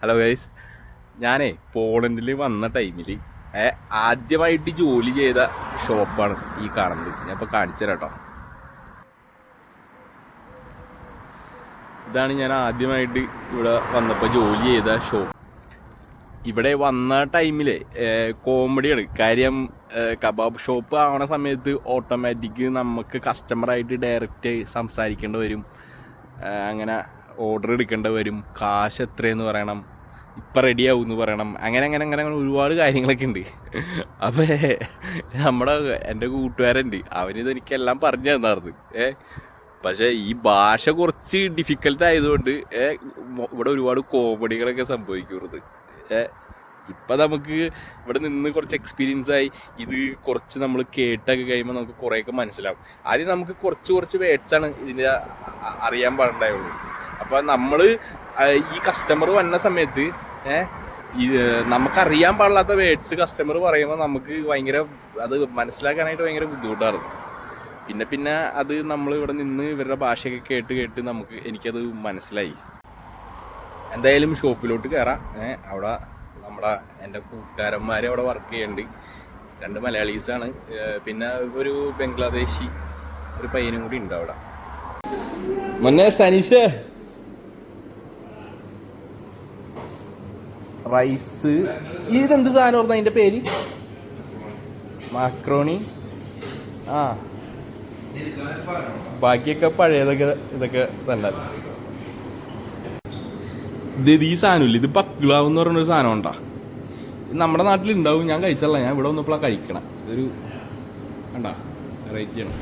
Hello guys, ഞാനേ പോളണ്ടിൽ വന്ന ടൈമിൽ ആദ്യമായിട്ട് ജോലി ചെയ്ത ഷോപ്പാണ് ഈ കാണുന്നത്. ഞാൻ ഇപ്പോൾ കാണിച്ചു തരാം കേട്ടോ. ഇതാണ് ഞാൻ ആദ്യമായിട്ട് ഇവിടെ വന്നപ്പോൾ ജോലി ചെയ്ത ഷോപ്പ്. ഇവിടെ വന്ന ടൈമിൽ കോമഡിയാണ് കാര്യം. കബാബ് ഷോപ്പ് ആവണ സമയത്ത് ഓട്ടോമാറ്റിക് നമുക്ക് കസ്റ്റമറായിട്ട് ഡയറക്റ്റ് സംസാരിക്കേണ്ടി വരും. അങ്ങനെ ഓർഡർ എടുക്കേണ്ടി വരും, കാശ് എത്രയെന്ന് പറയണം, ഇപ്പം റെഡിയാവും എന്ന് പറയണം, അങ്ങനെ അങ്ങനെ അങ്ങനെ അങ്ങനെ ഒരുപാട് കാര്യങ്ങളൊക്കെ ഉണ്ട്. അപ്പോൾ എൻ്റെ കൂട്ടുകാരുണ്ട്, അവനിത് എനിക്കെല്ലാം പറഞ്ഞു തന്നായിരുന്നു. പക്ഷേ ഈ ഭാഷ കുറച്ച് ഡിഫിക്കൽട്ട് ആയതുകൊണ്ട് ഇവിടെ ഒരുപാട് കോമഡികളൊക്കെ സംഭവിക്കുന്നത്. ഇപ്പം നമുക്ക് ഇവിടെ നിന്ന് കുറച്ച് എക്സ്പീരിയൻസ് ആയി, ഇത് കുറച്ച് നമ്മൾ കേട്ടൊക്കെ കഴിയുമ്പോൾ നമുക്ക് കുറേയൊക്കെ മനസ്സിലാവും. ആദ്യം നമുക്ക് കുറച്ച് വേർഡ്സാണ് ഇതിൻ്റെ അറിയാൻ പാടുണ്ടായുള്ളൂ. അപ്പോൾ നമ്മൾ ഈ കസ്റ്റമർ വന്ന സമയത്ത് നമുക്കറിയാൻ പാടില്ലാത്ത വേർഡ്സ് കസ്റ്റമർ പറയുമ്പോൾ നമുക്ക് ഭയങ്കര അത് മനസ്സിലാക്കാനായിട്ട് ഭയങ്കര ബുദ്ധിമുട്ടായിരുന്നു. പിന്നെ അത് നമ്മൾ ഇവിടെ നിന്ന് ഇവരുടെ ഭാഷയൊക്കെ കേട്ട് എനിക്കത് മനസ്സിലായി. എന്തായാലും ഷോപ്പിലോട്ട് കയറാം. അവിടെ എൻ്റെ കൂട്ടുകാരന്മാർ അവിടെ വർക്ക് ചെയ്യുന്നുണ്ട്. 2 മലയാളീസാണ്, പിന്നെ ഒരു ബംഗ്ലാദേശി ഒരു പയ്യനും കൂടി ഉണ്ട് അവിടെ. മോനെ സനീഷ്, റൈസ് ഇതെന്ത് സാധനം ഓർമ്മ അതിൻ്റെ പേര്? മാക്രോണി. ബാക്കിയൊക്കെ പഴയതൊക്കെ ഇതൊക്കെ തന്നെ. ഇത് ഈ സാധനമില്ല, ഇത് ബക്ലാവ് എന്ന് പറഞ്ഞൊരു സാധനം ഉണ്ടാ. ഇത് നമ്മുടെ നാട്ടിലുണ്ടാവും, ഞാൻ കഴിച്ചല്ല, ഞാൻ ഇവിടെ വന്നപ്പോഴാണ് കഴിക്കണം. ഇതൊരു കണ്ടാ വെറൈറ്റി ആണ്.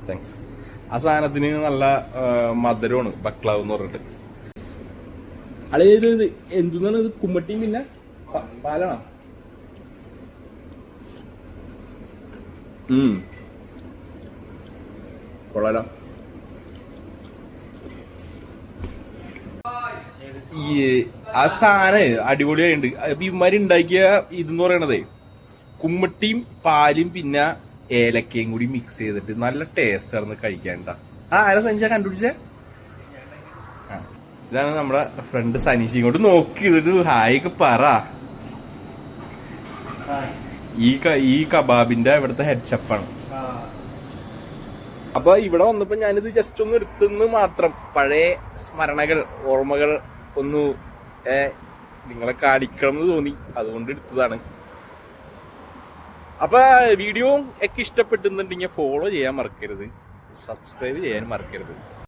താങ്ക്സ്. ആ സാധനത്തിന് നല്ല മധുരമാണ്, ബക്ലാവ് എന്ന് പറഞ്ഞിട്ട്. ഇത് എന്താണ് ഇത്? കുമ്മട്ടിയും പിന്നെ പാലാണോ? കൊള്ളാലോ. ആ സാധനം അടിപൊളിയായിട്ടുണ്ട്. ഇമാരി ഉണ്ടാക്കിയ ഇതെന്ന് പറയണതേ കുമ്മട്ടിയും പാലും പിന്നെ ഏലക്കയും കൂടി മിക്സ് ചെയ്തിട്ട് നല്ല ടേസ്റ്റ് ആയിരുന്നു കഴിക്കാണ്ട. ആരാ സനിച്ച കണ്ടുപിടിച്ചേ? ഇതാണ് നമ്മുടെ ഫ്രണ്ട് സനീഷ്. ഇങ്ങോട്ട് നോക്കി ഇതൊരു ഹായൊക്കെ പറ. ഈ കബാബിന്റെ ഇവിടുത്തെ ഹെഡ് ഷെഫാണ്. അപ്പൊ ഇവിടെ വന്നപ്പോ ഞാനിത് ജസ്റ്റ് ഒന്ന് എടുത്തെന്ന് മാത്രം. പഴയ സ്മരണകൾ, ഓർമ്മകൾ ഒന്ന് നിങ്ങളെ കാണിക്കണം എന്ന് തോന്നി, അതുകൊണ്ട് എടുത്തതാണ്. അപ്പൊ വീഡിയോ ഒക്കെ ഇഷ്ടപ്പെട്ടുന്നുണ്ടെങ്കിൽ ഫോളോ ചെയ്യാൻ മറക്കരുത്, സബ്സ്ക്രൈബ് ചെയ്യാൻ മറക്കരുത്.